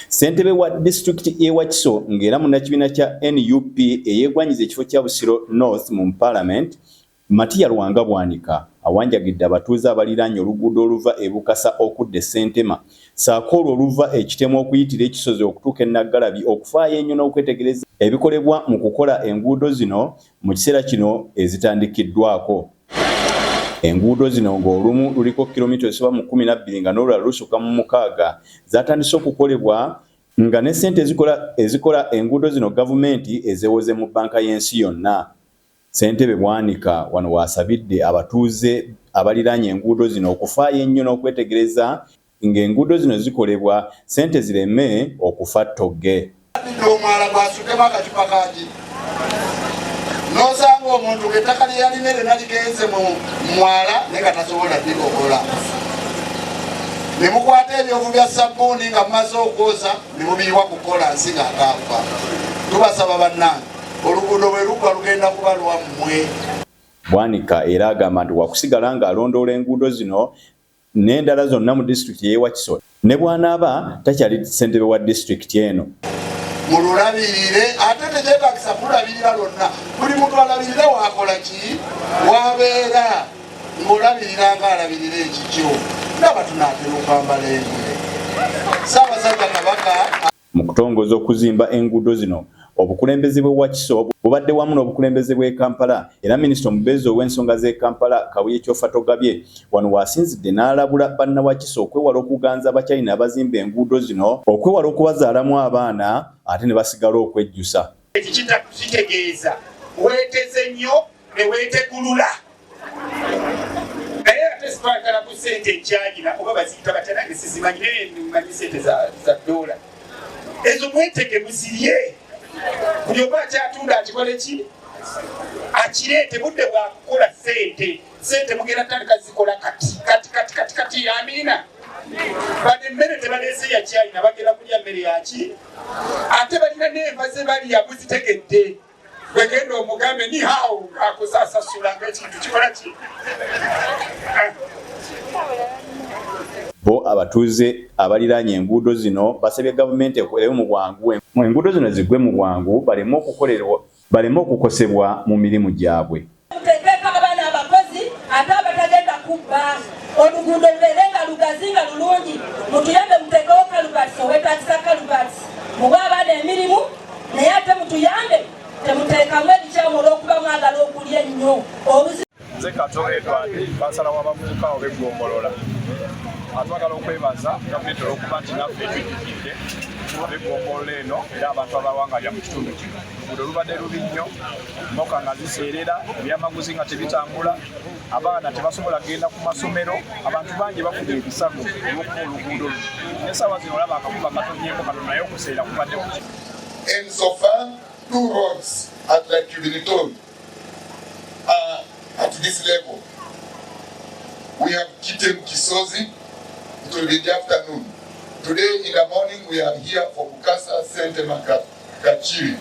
Ssentebe wa district e Wakiso ng'era munnakibiina kya NUP eyeegwanyiza ekifo kya Busiro North mu Parliament, Matiya Lwanga Bwanika awanjagidde abatuuze abaliraanye oluguudo oluva e Bukasa okudda e Ssentema ssaako olwo oluva ekitemo okuyitira ekisozi okutuuka e Naggalabi okufaayo ennyo n'okwetegereza ebikolebwa mu kukola enguudo zino mu kiseera kino ezitandikiddwako. Enguudo zino ng'olumu luliko kilomita ezisoba mu 12 nga n'olulala lusukka mu 6 zatandise okukolebwa nga ne ssente ezikola enguudo zino gavumenti ezeewoze mu bbanka y'ensi yonna. Ssentebe Bwanika wano wasabidde abatuuze abaliraanye enguudo zino okufaayo ennyo n'okwetegereza ng'enguudo zino zikolebwa ssente zireme okufa ttogge. Omwala gwasukkemu akacupa kagi n'osanga omuntu ettaka lye yalina lyonna ligenze mu mwala naye nga tasobola ddigogola. Ne mukwata ebyovu bya sabbuuni nga mumaze okwoza ne mubiyiwa kukola nsi ng'akaafa. Tubasaba bannange oluguudo bwe lugwa lugenda kuba lwammwe. Bwanika era agamba nti wakusigala ng'alondoola enguudo zino n'endala zonna mu disitulikiti y'e Wakiso ne bw'anaaba takyali ssentebe wa disitulikiti eno. Mululabirire ate tekyetagisa kulabirira lwonna. Buli muntu alabirire waakola ki? Wabeera ng'olabirira ng'alabirira ekikyo. Ndaba tunaatera okwambala engoye. Ssaabasajja Kabaka mu kutongoza okuzimba enguudo zino obukulembeze bwe Wakiso bubadde wamu n'obukulembeze bw'e Kampala era minisita omubeezi ow'ensonga z'e Kampala Kabuye Kyofa Togabye wano wasinzidde n'alabula bannawakiso okwewala okuganza abakyayina abazimba enguudo zino okwewala okubazaalamu abaana ate ne basigala okwejjusa. Kitegeeza weeteze nnyo ne weetegulula naye ate sitwagala ku ssente enkyayina oba baziyita batya nange sizimanyi naye mmanyi ssente za ddoola ezo mwetege muzirye. Buli oba akyatunda akikole ki? Akireete budde bwakukola ssente. Ssente mugenda tandika zikola kati yamina. Bade emmere tebaleese ya kyayina bagenda kulya mmere yaki? Ate balina n'enva ze balya muzitegedde. Wegenda omugambe ni hao akusasasula ng'ekintu kikola ki? Bo abatuuze abaliraanye enguudo zino basabye gavumenti ekolewo mu bwangu enguudo zino ziggwe mu bwangu baleme okukosebwa mu mirimu gyabwe. Muteekeko abaana abakozi ate abatagenda kubba oluguudo lubeere nga lugazi nga lulungi mutuyambe muteekewo kalubati owetagisa kalubati muwe abaana emirimu naye ate mutuyambe temuteekamu ebikyamu olw'okuba mwagala okulya ennyo. Nze Kato Edward basalawo abavubuka ob'eggombolola atwagala okwebaza gavumenti olw'okuba nti naffe tujjukidde ab'eggombolola eno era abantu abawangalya mu kitundu kino. Oluguudo lubadde lubi nnyo, mmoka nga ziseerera, ebyamaguzi nga tebitambula, abaana tebasobola kugenda ku masomero, abantu bangi bafuga ebisago olw'okuba oluguudo luno. N'essaawa zino olaba akakuba katonnyeko katono naye okuseera kubadde ku kino. And so far, 2 roads, as like you've been told, are at this level. We have Kitem Kisozi, it will be in the afternoon. Today in the morning we are here for Bukasa Ssentema Kachiri.